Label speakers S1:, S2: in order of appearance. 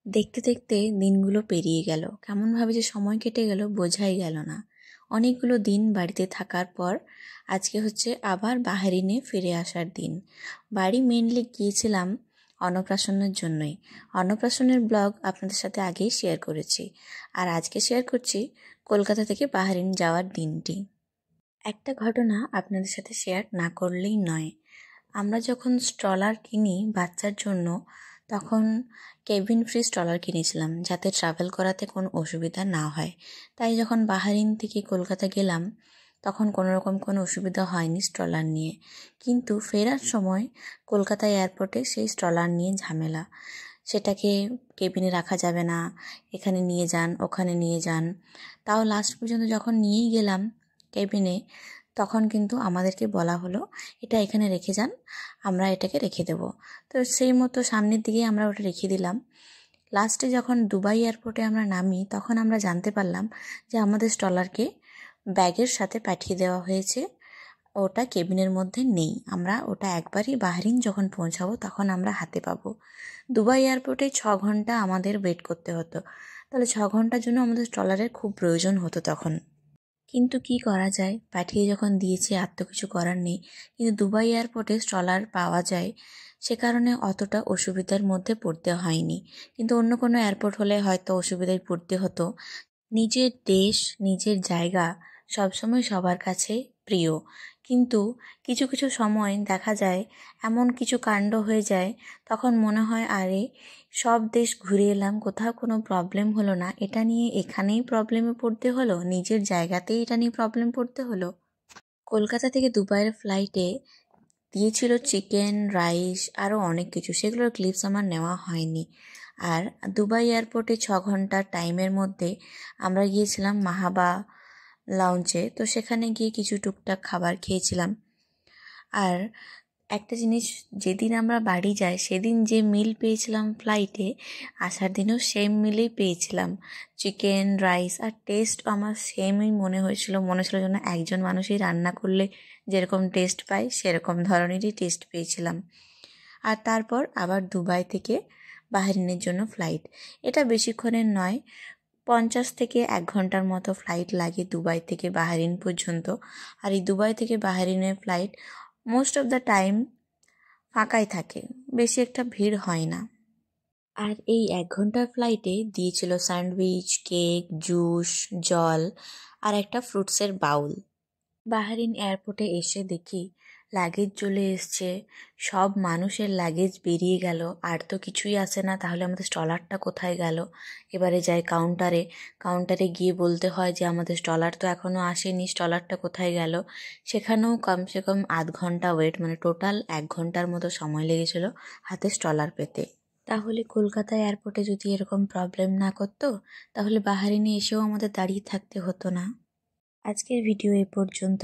S1: দেখতে দেখতে দিনগুলো পেরিয়ে গেল। কেমনভাবে যে সময় কেটে গেল বোঝাই গেল না। অনেকগুলো দিন বাড়িতে থাকার পর আজকে হচ্ছে আবার বাহরিনে ফিরে আসার দিন। বাড়ি মেনলি গিয়েছিলাম অন্নপ্রাশনের জন্যই। অন্নপ্রাশনের ব্লগ আপনাদের সাথে আগেই শেয়ার করেছি, আর আজকে শেয়ার করছি কলকাতা থেকে বাহরিন যাওয়ার দিনটি। একটা ঘটনা আপনাদের সাথে শেয়ার না করলেই নয়। আমরা যখন স্ট্রলার কিনি বাচ্চার জন্য, তখন কেবিন ফ্রি স্ট্রলার কিনেছিলাম যাতে ট্রাভেল করাতে কোনো অসুবিধা না হয়। তাই যখন বাহরিন থেকে কলকাতা গেলাম তখন কোনো অসুবিধা হয়নি স্ট্রলার নিয়ে। কিন্তু ফেরার সময় কলকাতা এয়ারপোর্টে সেই স্ট্রলার নিয়ে ঝামেলা। সেটাকে কেবিনে রাখা যাবে না, এখানে নিয়ে যান ওখানে নিয়ে যান। তাও লাস্ট পর্যন্ত যখন নিয়েই গেলাম কেবিনে, তখন কিন্তু আমাদেরকে বলা হলো এটা এখানে রেখে যান, আমরা এটাকে রেখে দেব। তো সেই মতো সামনের দিকে আমরা ওটা রেখে দিলাম। লাস্টে যখন দুবাই এয়ারপোর্টে আমরা নামি তখন আমরা জানতে পারলাম যে আমাদের স্ট্রলারকে ব্যাগের সাথে পাঠিয়ে দেওয়া হয়েছে, ওটা কেবিনের মধ্যে নেই। আমরা ওটা একবারই বাহরিন যখন পৌঁছাবো তখন আমরা হাতে পাবো। দুবাই এয়ারপোর্টে 6 ঘন্টা আমাদের ওয়েট করতে হতো। তাহলে 6 ঘন্টার জন্য আমাদের স্ট্রলারের খুব প্রয়োজন হতো তখন। কিন্তু কি করা যায়, পাঠিয়ে যখন দিয়েছে আর তো কিছু করার নেই। কিন্তু দুবাই এয়ারপোর্টে স্ট্রলার পাওয়া যায়, সে কারণে অতটা অসুবিধার মধ্যে পড়তে হয়নি। কিন্তু অন্য কোনো এয়ারপোর্ট হলে হয়তো অসুবিধায় পড়তে হতো। নিজের দেশ নিজের জায়গা সবসময় সবার কাছে প্রিয়, কিন্তু কিছু কিছু সময় দেখা যায় এমন কিছু কাণ্ড হয়ে যায়, তখন মনে হয় আরে সব দেশ ঘুরে এলাম, কোথাও কোনো প্রবলেম হলো না, এটা নিয়ে এখানেই প্রবলেমে পড়তে হলো, নিজের জায়গাতেই এটা নিয়ে প্রবলেম পড়তে হলো। কলকাতা থেকে দুবাইয়ের ফ্লাইটে দিয়েছিল চিকেন, রাইস, আরও অনেক কিছু, সেগুলোর ক্লিপস আমার নেওয়া হয়নি। আর দুবাই এয়ারপোর্টে 6 ঘন্টার টাইমের মধ্যে আমরা গিয়েছিলাম মাহাবা লাউঞ্জে। তো সেখানে গিয়ে কিছু টুকটাক খাবার খেয়েছিলাম। আর একটা জিনিস, যেদিন আমরা বাড়ি যাই সেদিন যে মিল পেয়েছিলাম ফ্লাইটে, আসার দিনেও সেম মিলেই পেয়েছিলাম, চিকেন, রাইস। আর টেস্ট আমার সেমই মনে হয়েছিল যেন একজন মানুষই রান্না করলে যেরকম টেস্ট পায় সেরকম ধরনেরই টেস্ট পেয়েছিলাম। আর তারপর আবার দুবাই থেকে বাহরিনের জন্য ফ্লাইট। এটা বেশিক্ষণের নয়, 50 থেকে 1 ঘন্টার মতো ফ্লাইট লাগে দুবাই থেকে বাহরিন পর্যন্ত। আর এই দুবাই থেকে বাহরিনের flight most of the time ফাঁকাই থাকে, বেশি একটা ভিড় হয় না। আর এই 1 ঘন্টার ফ্লাইটে দিয়েছিল স্যান্ডউইচ, কেক, জুস, জল আর একটা ফ্রুটসের বাউল। বাহরিন এয়ারপোর্টে এসে দেখি লাগেজ চলে এসছে, সব মানুষের লাগেজ বেরিয়ে গেল, আর তো কিছুই আসে না। তাহলে আমাদের স্ট্রলারটা কোথায় গেল? এবারে যাই কাউন্টারে গিয়ে বলতে হয় যে আমাদের স্ট্রলার তো এখনও আসেনি, স্ট্রলারটা কোথায় গেল? সেখানেও কমসে কম আধ ঘন্টা ওয়েট, মানে টোটাল 1 ঘন্টার মতো সময় লেগেছিল হাতে স্ট্রলার পেতে। তাহলে কলকাতা এয়ারপোর্টে যদি এরকম প্রবলেম না করতো, তাহলে বাহরিনে এসেও আমাদের দাঁড়িয়ে থাকতে হতো না। আজকের ভিডিও এ পর্যন্ত।